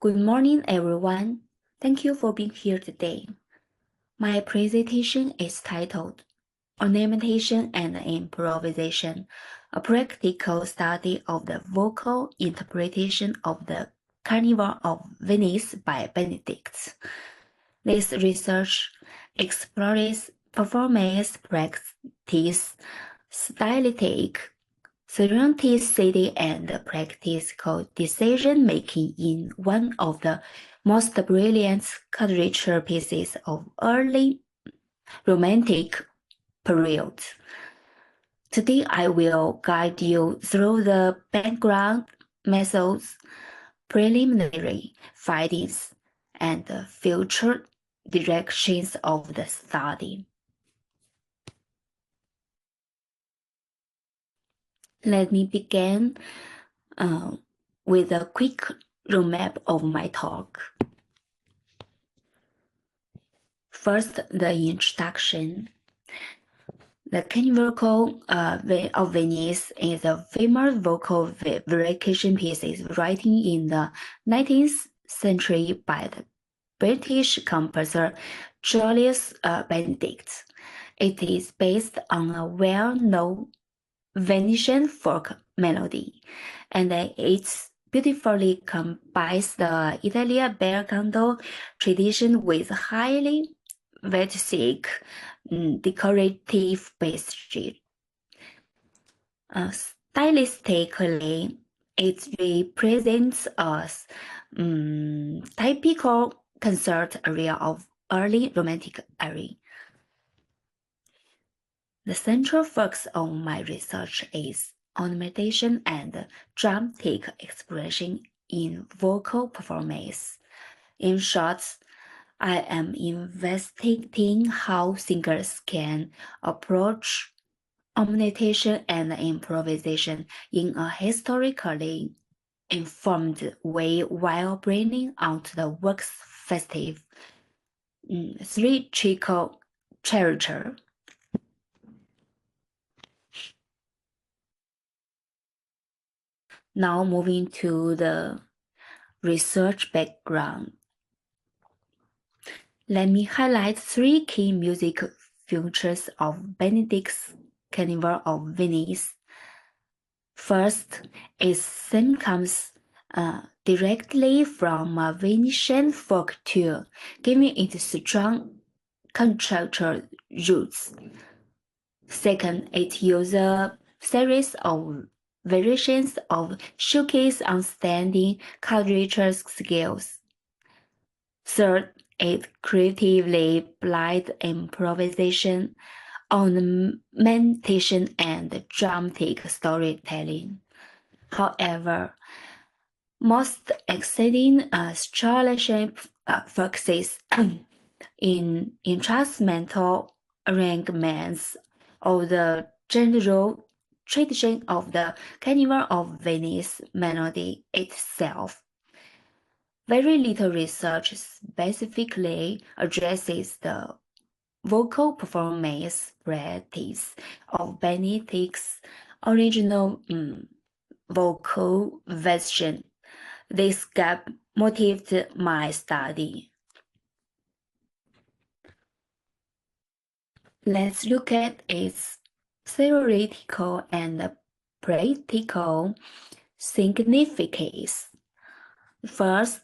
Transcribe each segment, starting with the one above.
Good morning, everyone. Thank you for being here today. My presentation is titled Ornamentation and Improvisation, a practical study of the vocal interpretation of the Carnival of Venice by Benedict. This research explores performance practice, stylistic serendipity, and practical decision-making in one of the most brilliant literature pieces of early Romantic period. Today I will guide you through the background, methods, preliminary findings, and the future directions of the study. Let me begin with a quick roadmap of my talk. First, the introduction. The Carnival of Venice is a famous vocal variation piece written in the 19th century by the British composer Julius Benedict. It is based on a well-known Venetian folk melody, and it beautifully combines the Italian bel canto tradition with highly virtuosic decorative pastry. Stylistically, it represents a typical concert area of early Romantic era. The central focus of my research is ornamentation and dramatic expression in vocal performance. In short, I am investigating how singers can approach ornamentation and improvisation in a historically informed way while bringing out the work's festive, theatrical character. Now moving to the research background. Let me highlight three key music features of Benedict's Carnival of Venice. First, its theme comes directly from a Venetian folk tale, giving it strong contractual roots. Second, it uses a series of variations of showcase outstanding literature skills. Third, it creatively blends improvisation, ornamentation, and dramatic storytelling. However, most exciting scholarship focuses in instrumental arrangements of the general tradition of the Carnival of Venice melody itself. Very little research specifically addresses the vocal performance practice of Benedict's original vocal version. This gap motivated my study. Let's look at its theoretical and practical significance. First,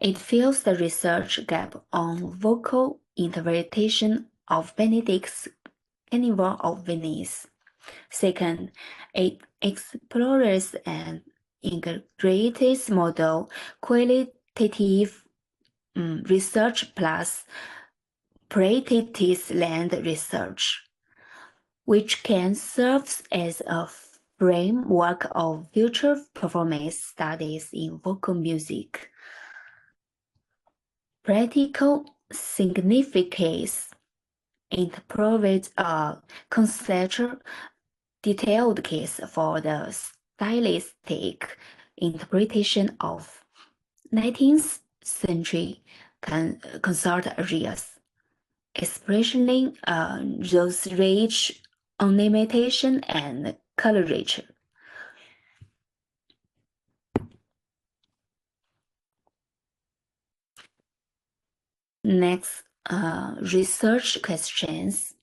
it fills the research gap on vocal interpretation of Benedict's Carnival of Venice. Second, it explores an integrated model, qualitative research plus quantitative research, which can serve as a framework of future performance studies in vocal music. Practical significance. It provides a conceptual, detailed case for the stylistic interpretation of 19th century concert areas, especially those rich ornamentation and colorature. Next, research questions.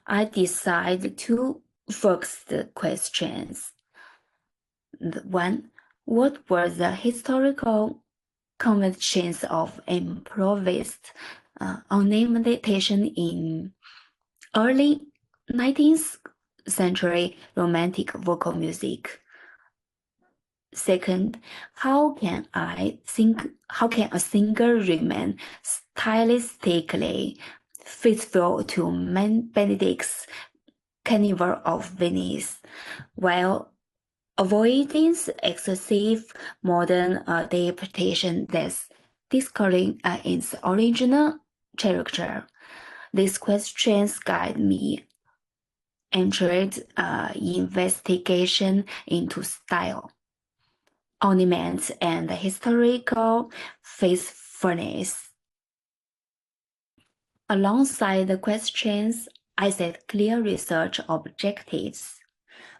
I decided to focus the questions. One, what were the historical conventions of improvised ornamentation in early 19th century romantic vocal music? Second, how can a singer remain stylistically faithful to Benedict's Carnival of Venice while avoiding excessive modern adaptation that's discarding its original character? These questions guide me entered investigation into style, ornaments, and historical faithfulness. Alongside the questions, I set clear research objectives.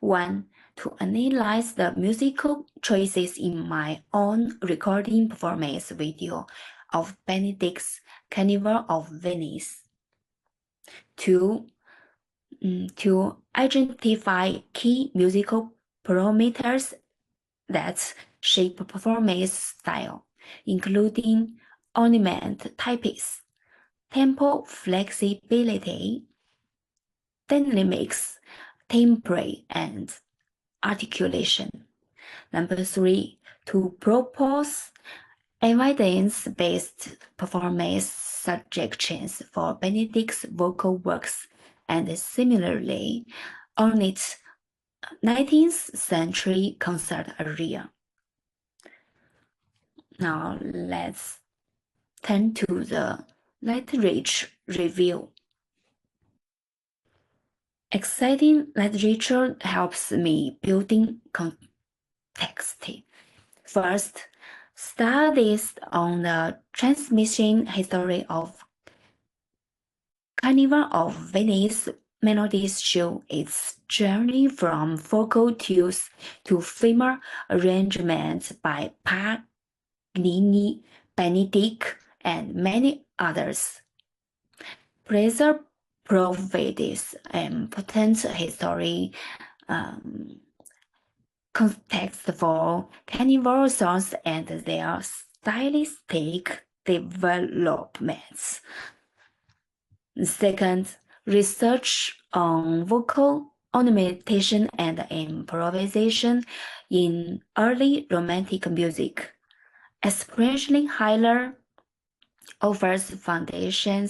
One, to analyze the musical choices in my own recording performance video of Benedict's Carnival of Venice. Two, to identify key musical parameters that shape performance style, including ornament types, tempo flexibility, dynamics, timbre, and articulation. Number three, to propose evidence-based performance suggestions for Benedict's vocal works and similarly on its 19th century concert area. Now let's turn to the literature review. Exciting literature helps me building context. First, studies on the transmission history of Carnival of Venice melodies show its journey from vocal cues to female arrangements by Paganini, Benedict, and many others. Fraser provides important history context for carnival songs and their stylistic developments. Second, research on vocal ornamentation and improvisation in early romantic music, especially Hyler offers foundational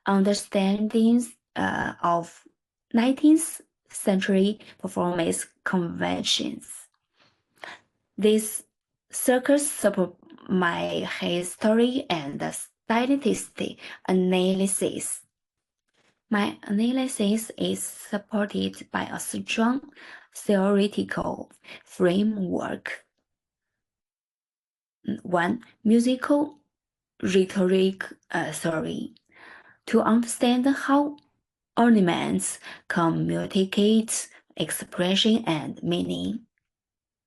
understandings of 19th century performance conventions. These circles support my history and stylistic analysis. My analysis is supported by a strong theoretical framework. One, musical rhetoric theory. To understand how ornaments communicate expression and meaning.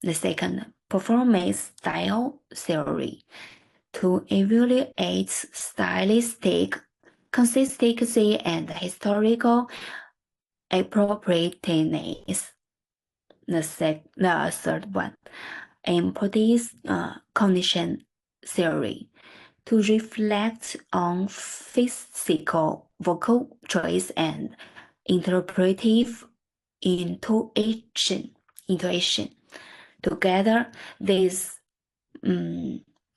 The second, performance style theory. To evaluate stylistic consistency and historical appropriateness. The third one, embodies cognition theory. To reflect on physical vocal choice and interpretive intuition. Together, these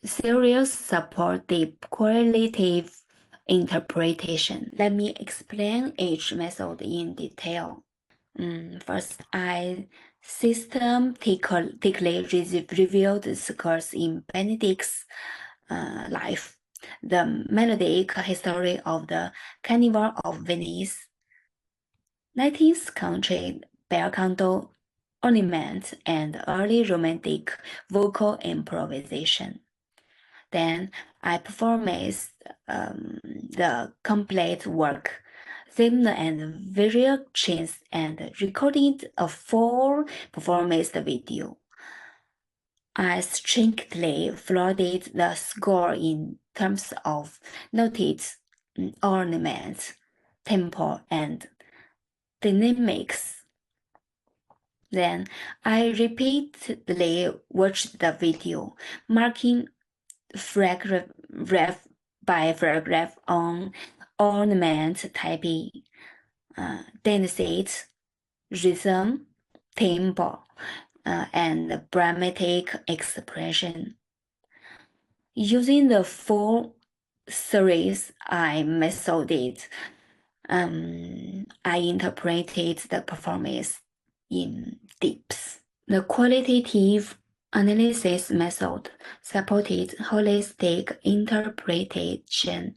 theories support deep qualitative interpretation. Let me explain each method in detail. First, I systematically reviewed the scores in Benedict's life, the melodic history of the Carnival of Venice, 19th century bel canto ornament, and early romantic vocal improvisation. Then I performed the complete work, themed and variations, and recorded a full performance video. I strictly followed the score in terms of noted ornaments, tempo, and dynamics. Then I repeatedly watched the video, marking paragraph by paragraph on ornament typing, density, rhythm, tempo, and dramatic expression. Using the full series I methoded, I interpreted the performance in depth. The qualitative analysis method supported holistic interpretation,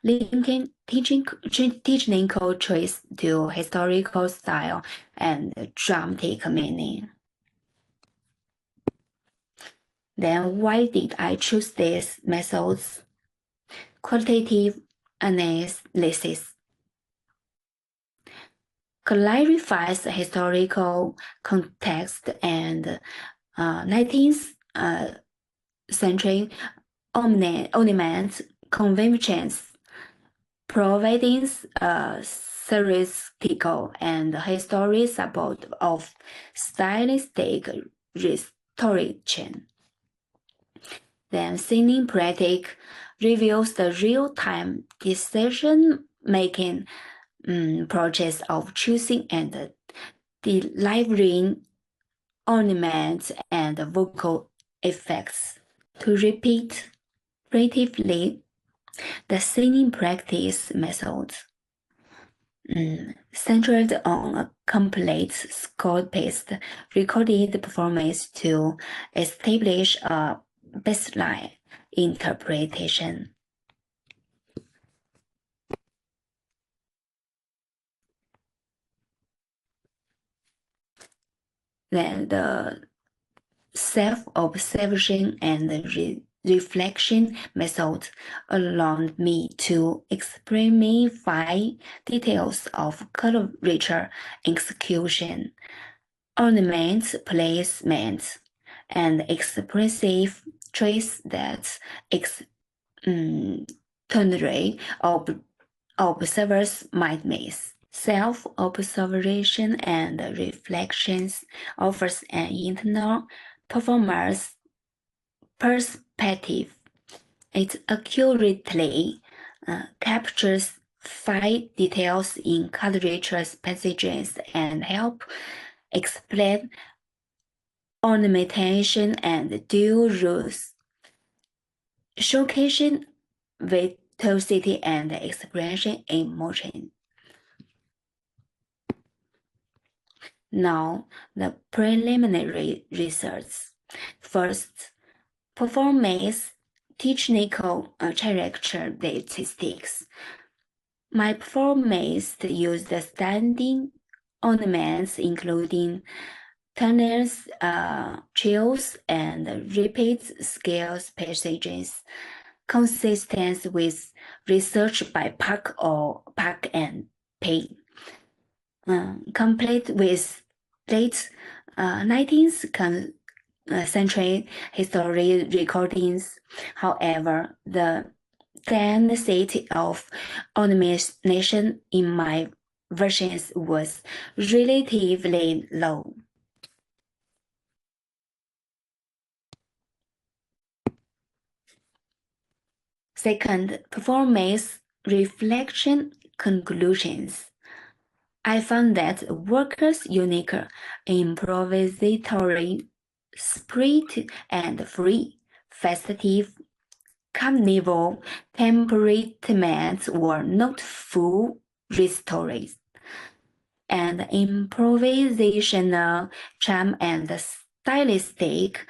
linking technical choice to historical style and dramatic meaning. Then why did I choose these methods? Qualitative analysis clarifies historical context and 19th century ornament conventions, providing theoretical and historical support of stylistic restoration. Then Singing Practice reveals the real-time decision-making process of choosing and delivering ornaments and vocal effects. To repeat creatively, the singing practice method centered on a complete score-based recorded performance to establish a baseline interpretation. Then the self-observation and reflection method allowed me to experiment details of colorature execution, ornament placement, and expressive traits that externally observers might miss. Self-observation and reflections offers an internal performer's perspective. It accurately captures fine details in colorature passages and help explain ornamentation and dual rules, showcasing virtuosity and expression in motion. Now, the preliminary results. First, performance technical characteristics. My performance used standing ornaments including tunnels, trills, and repeat scales passages, consistent with research by Park and Payne. Complete with late 19th century history recordings. However, the density of ornamentation in my versions was relatively low. Second, performance reflection conclusions. I found that workers' unique improvisatory spirit and free, festive, carnival temperaments were not full stories, and improvisational charm and stylistic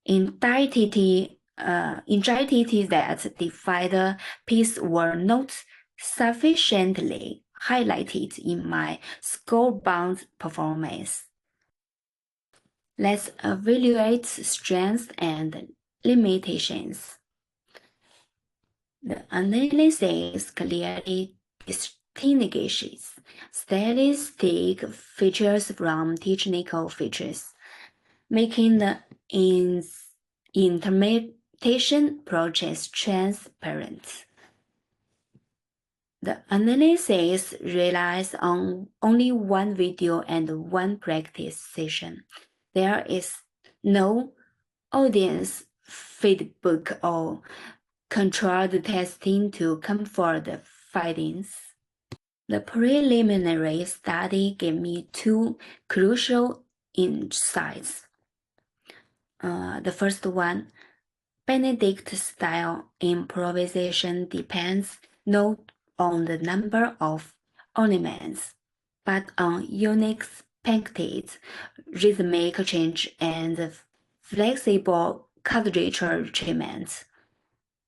identity that defied the piece were not sufficiently highlighted in my score-bound performance. Let's evaluate strengths and limitations. The analysis clearly distinguishes stylistic features from technical features, making the intermediate ornamentation process transparent. The analysis relies on only one video and one practice session. There is no audience feedback or controlled testing to confirm the findings. The preliminary study gave me two crucial insights. The first one, Benedict-style improvisation depends not on the number of ornaments, but on unique pancakes, rhythmic change, and flexible quadrature treatments.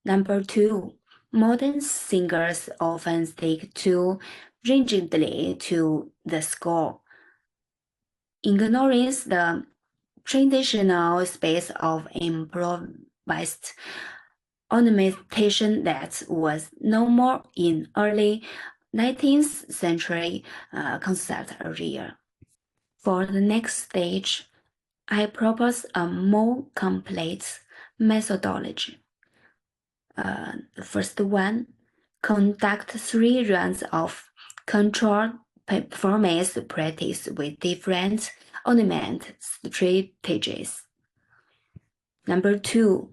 Number two, modern singers often stick too rigidly to the score, ignoring the traditional space of improvised ornamentation that was normal in early 19th century concert area. For the next stage, I propose a more complete methodology. The first one, conduct 3 rounds of controlled performance practice with different ornament strategies. Number 2,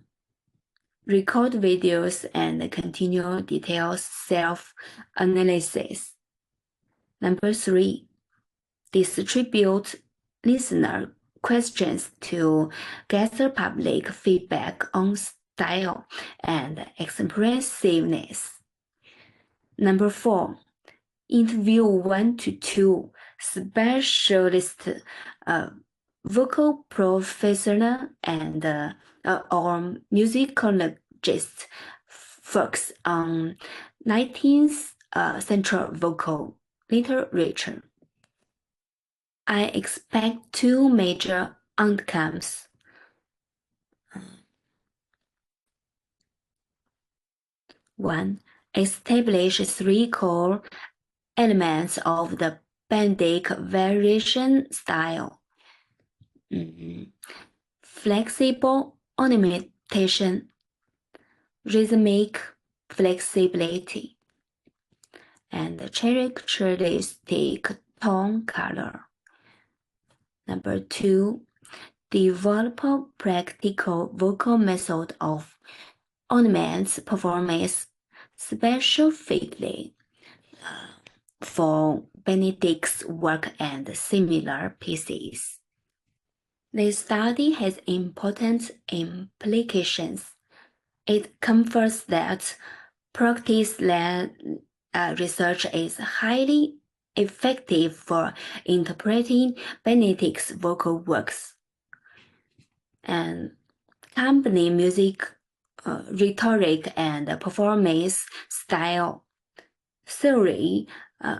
record videos and continue detailed self-analysis. Number 3, distribute listener questions to gather public feedback on style and expressiveness. Number 4, interview 1 to 2 specialist vocal professional and or musicologists focus on 19th century vocal literature. I expect 2 major outcomes. One, establish 3 core elements of the Benedict variation style. Flexible ornamentation, rhythmic flexibility, and characteristic tone color. Number 2, develop a practical vocal method of ornaments performance specifically for Benedict's work and similar pieces. This study has important implications. It confirms that practice-led research is highly effective for interpreting Benedict's vocal works. And company music, rhetoric, and performance style theory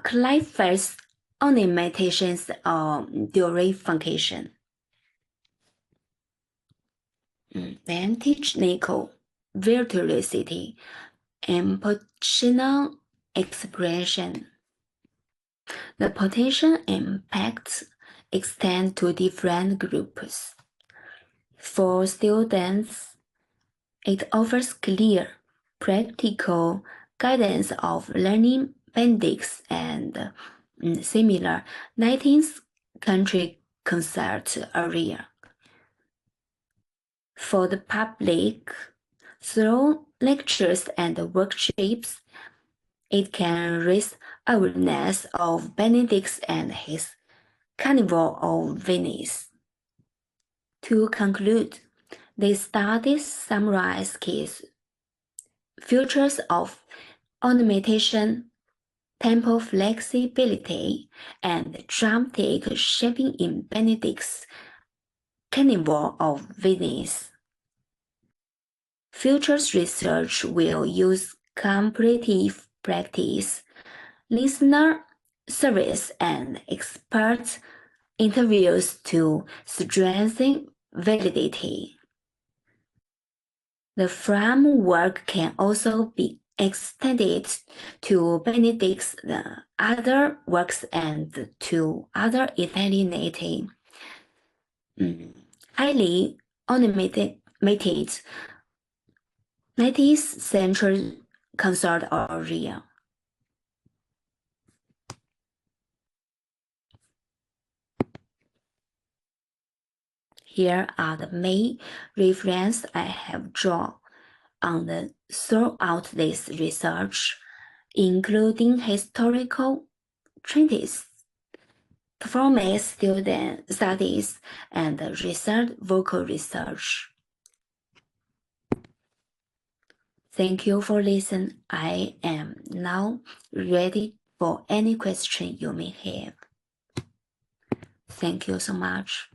clarifies ornamentation's dual function. Then technical virtuosity and positional expression. The potential impacts extend to different groups. For students, it offers clear, practical guidance of learning Benedict's and similar 19th century concert area. For the public, through lectures and workshops, it can raise awareness of Benedict and his Carnival of Venice. To conclude, these studies summarize key features of ornamentation, tempo flexibility, and dramatic shaping in Benedict's Carnival of Venice. Future research will use comparative practice, listener surveys, and expert interviews to strengthen validity. The framework can also be extended to Benedict's other works and to other Italianate, highly ornamented 19th century concert area. Here are the main references I have drawn on throughout this research, including historical treatises, performance student studies, and research vocal research. Thank you for listening. I am now ready for any question you may have. Thank you so much.